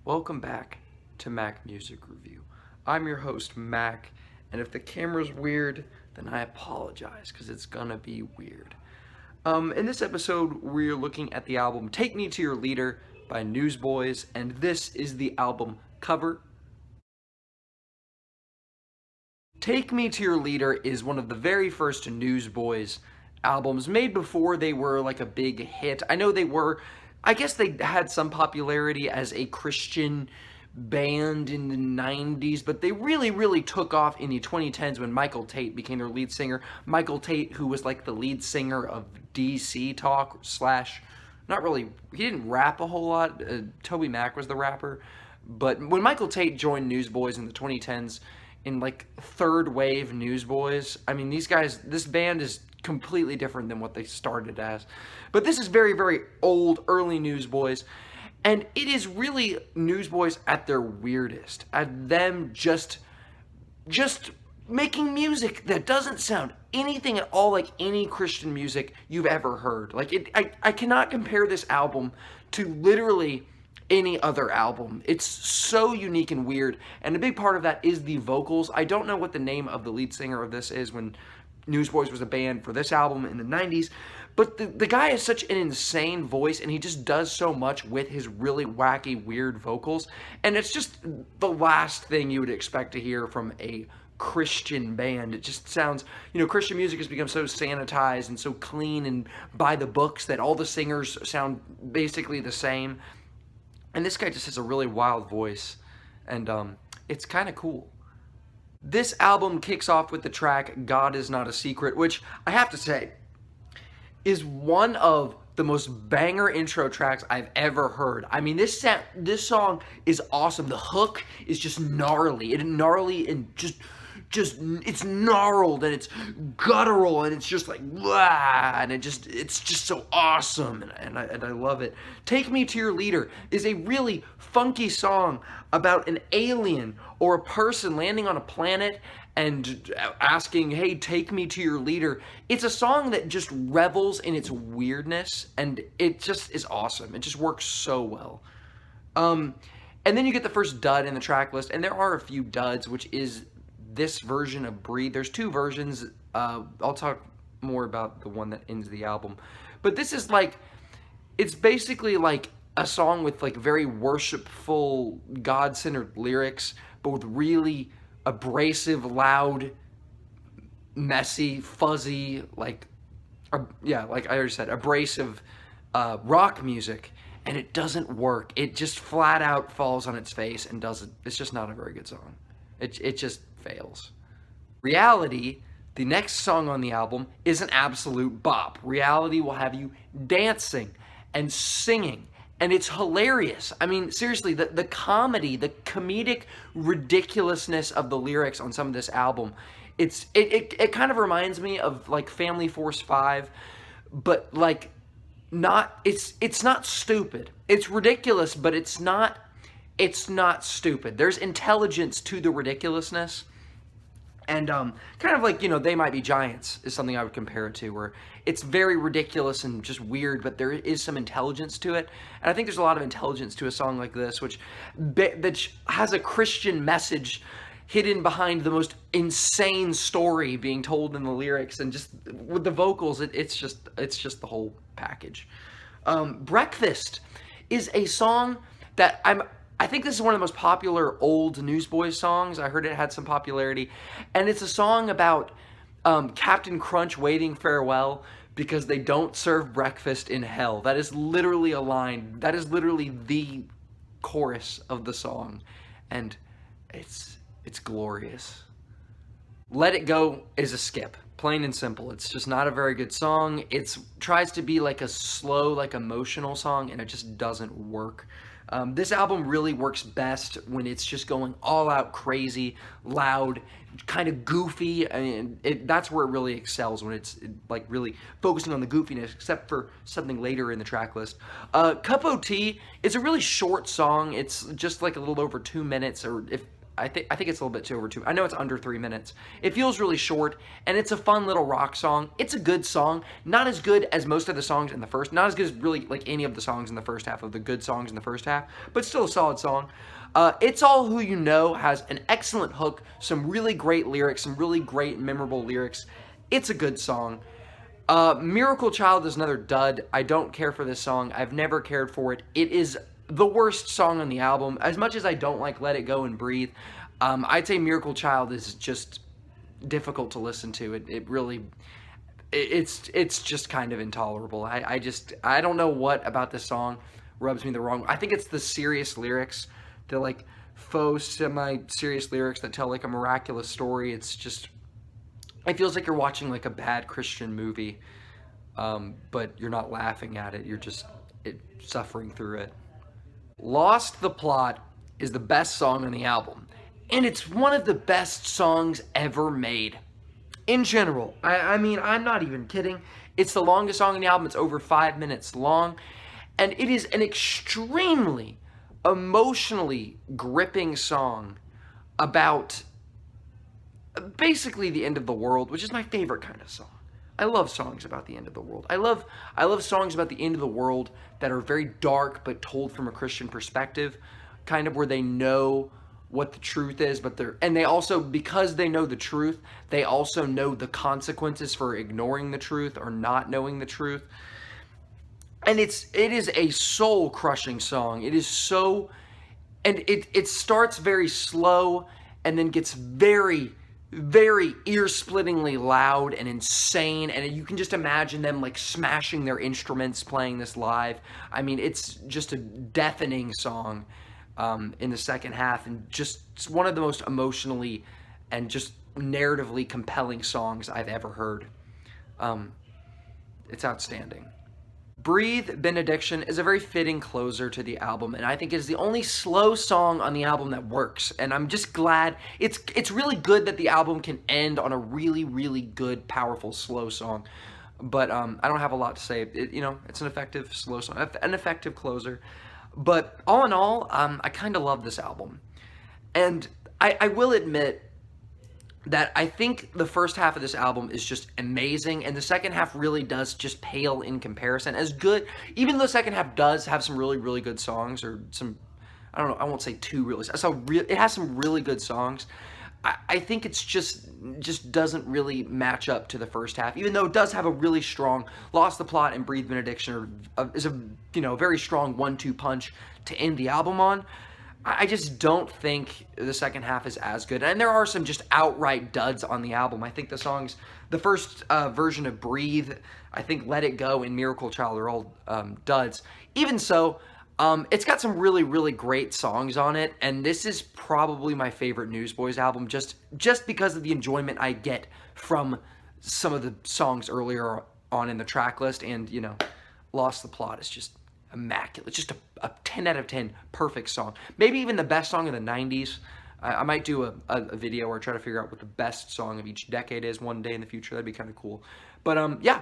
Welcome back to Mac Music Review. I'm your host, Mac, and if the camera's weird, then I apologize, because it's gonna be weird. In this episode, we're looking at the album Take Me to Your Leader by Newsboys, and this is the album cover. Take Me to Your Leader is one of the very first Newsboys albums, made before they were like a big hit. I guess they had some popularity as a Christian band in the 90s, but they really took off in the 2010s when Michael Tate became their lead singer. Michael Tate, who was like the lead singer of DC Talk / not really, he didn't rap a whole lot. Toby Mac was the rapper. But when Michael Tate joined Newsboys in the 2010s, in like third wave Newsboys, I mean, this band is completely different than what they started as. But this is very old, early Newsboys, and it is really Newsboys at their weirdest, at them just making music that doesn't sound anything at all like any Christian music you've ever heard. Like, I cannot compare this album to literally any other album. It's so unique and weird, and a big part of that is the vocals. I don't know what the name of the lead singer of this is when Newsboys was a band for this album in the 90s, but the guy has such an insane voice, and he just does so much with his really wacky, weird vocals, and it's just the last thing you would expect to hear from a Christian band. It just sounds, Christian music has become so sanitized and so clean and by the books that all the singers sound basically the same, and this guy just has a really wild voice, and it's kind of cool. This album kicks off with the track God Is Not a Secret, which I have to say is one of the most banger intro tracks I've ever heard. I mean, this song is awesome. The hook is just gnarly. It's gnarly and just it's gnarled, and it's guttural, and it's just like blah, and it's just so awesome, and I love it. Take Me to Your Leader is a really funky song about an alien or a person landing on a planet and asking, hey, take me to your leader. It's a song that just revels in its weirdness, and it just is awesome. It just works so well. And then you get the first dud in the track list, and there are a few duds, which is this version of Breathe. There's two versions. I'll talk more about the one that ends the album. But this is like, it's basically like a song with like very worshipful, God-centered lyrics, but with really abrasive, loud, messy, fuzzy, like I already said, abrasive rock music, and it doesn't work. It just flat out falls on its face and doesn't. It's just not a very good song. It just fails. Reality, the next song on the album, is an absolute bop. Reality will have you dancing and singing, and it's hilarious. I mean, seriously, the comedy, the comedic ridiculousness of the lyrics on some of this album, it kind of reminds me of like Family Force 5, but like it's not stupid. It's ridiculous, but it's not stupid. There's intelligence to the ridiculousness. And kind of like, They Might Be Giants is something I would compare it to, where it's very ridiculous and just weird, but there is some intelligence to it. And I think there's a lot of intelligence to a song like this, that has a Christian message hidden behind the most insane story being told in the lyrics, and just with the vocals, it's just the whole package. Breakfast is a song that I think this is one of the most popular old Newsboys songs. I heard it had some popularity. And it's a song about Captain Crunch waving farewell because they don't serve breakfast in hell. That is literally a line. That is literally the chorus of the song. And it's glorious. Let It Go is a skip. Plain and simple. It's just not a very good song. It tries to be like a slow, like emotional song, and it just doesn't work. This album really works best when it's just going all out crazy, loud, kind of goofy, and that's where it really excels, when it's like really focusing on the goofiness, except for something later in the track list. Cup O' Tea is a really short song. It's just like a little over 2 minutes, or I think it's a little bit too over 2. I know it's under 3 minutes. It feels really short, and it's a fun little rock song. It's a good song, not as good as most of the songs in the first, not as good as really like any of the songs in the first half of the good songs in the first half, but still a solid song. It's All Who You Know has an excellent hook, some really great lyrics, some really great memorable lyrics. It's a good song. Miracle Child is another dud. I don't care for this song. I've never cared for it. It is the worst song on the album. As much as I don't like Let It Go and Breathe, I'd say Miracle Child is just difficult to listen to. It's just kind of intolerable. I don't know what about this song rubs me the wrong way. I think it's the serious lyrics, the like faux semi-serious lyrics that tell like a miraculous story. It's just, it feels like you're watching like a bad Christian movie, but you're not laughing at it. You're just suffering through it. Lost the Plot is the best song on the album, and it's one of the best songs ever made. In general, I mean, I'm not even kidding. It's the longest song on the album. It's over 5 minutes long, and it is an extremely emotionally gripping song about basically the end of the world, which is my favorite kind of song. I love songs about the end of the world. I love songs about the end of the world that are very dark but told from a Christian perspective, kind of where they know what the truth is, but they also, because they know the truth, they also know the consequences for ignoring the truth or not knowing the truth. And it is a soul-crushing song. It is so, and it starts very slow and then gets very, very ear-splittingly loud and insane, and you can just imagine them like smashing their instruments playing this live. I mean, it's just a deafening song in the second half, and just one of the most emotionally and just narratively compelling songs I've ever heard. It's outstanding. Breathe, Benediction is a very fitting closer to the album, and I think it is the only slow song on the album that works, and I'm just glad. It's really good that the album can end on a really, really good, powerful, slow song, but I don't have a lot to say. It's an effective slow song, an effective closer, but all in all, I kind of love this album, and I will admit that I think the first half of this album is just amazing, and the second half really does just pale in comparison. As good, even though the second half does have some really, really good songs, or some, I don't know, I won't say two really, it has some really good songs. I think it's just doesn't really match up to the first half, even though it does have a really strong, Lost the Plot and Breathe Benediction is a very strong 1-2 punch to end the album on. I just don't think the second half is as good. And there are some just outright duds on the album. I think the first version of Breathe, I think Let It Go and Miracle Child are all duds. Even so, it's got some really, really great songs on it. And this is probably my favorite Newsboys album, just because of the enjoyment I get from some of the songs earlier on in the track list. And, Lost the Plot is just immaculate. It's just a 10 out of 10 perfect song. Maybe even the best song of the 90s. I might do a video or try to figure out what the best song of each decade is one day in the future. That'd be kind of cool. But yeah,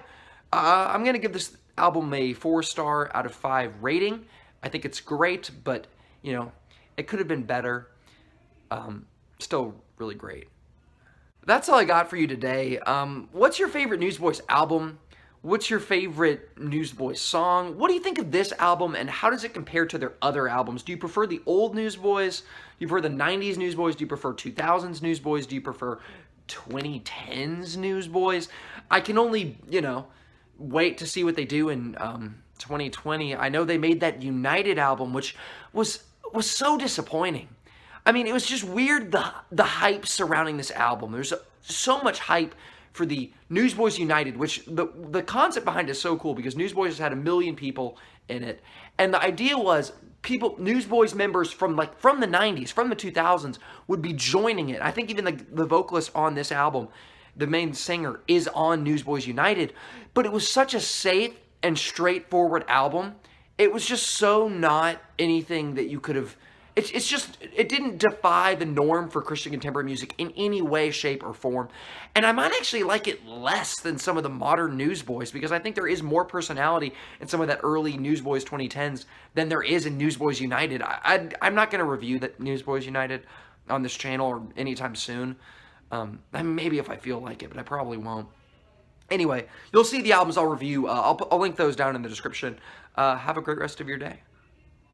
I'm going to give this album a 4-star out of 5 rating. I think it's great, but, it could have been better. Still really great. That's all I got for you today. What's your favorite Newsboys album? What's your favorite Newsboys song? What do you think of this album, and how does it compare to their other albums? Do you prefer the old Newsboys? Do you prefer the 90s Newsboys? Do you prefer 2000s Newsboys? Do you prefer 2010s Newsboys? I can only, wait to see what they do in 2020. I know they made that United album, which was so disappointing. I mean, it was just weird, the hype surrounding this album. There's so much hype for the Newsboys United, which the concept behind it is so cool, because Newsboys has had 1 million people in it, and the idea was Newsboys members from the 90s, from the 2000s, would be joining it. I think even the vocalist on this album, the main singer, is on Newsboys United, but it was such a safe and straightforward album. It was just so not anything that you could have. It didn't defy the norm for Christian contemporary music in any way, shape, or form. And I might actually like it less than some of the modern Newsboys, because I think there is more personality in some of that early Newsboys 2010s than there is in Newsboys United. I'm not going to review that Newsboys United, on this channel or anytime soon. Maybe if I feel like it, but I probably won't. Anyway, you'll see the albums I'll review. I'll link those down in the description. Have a great rest of your day.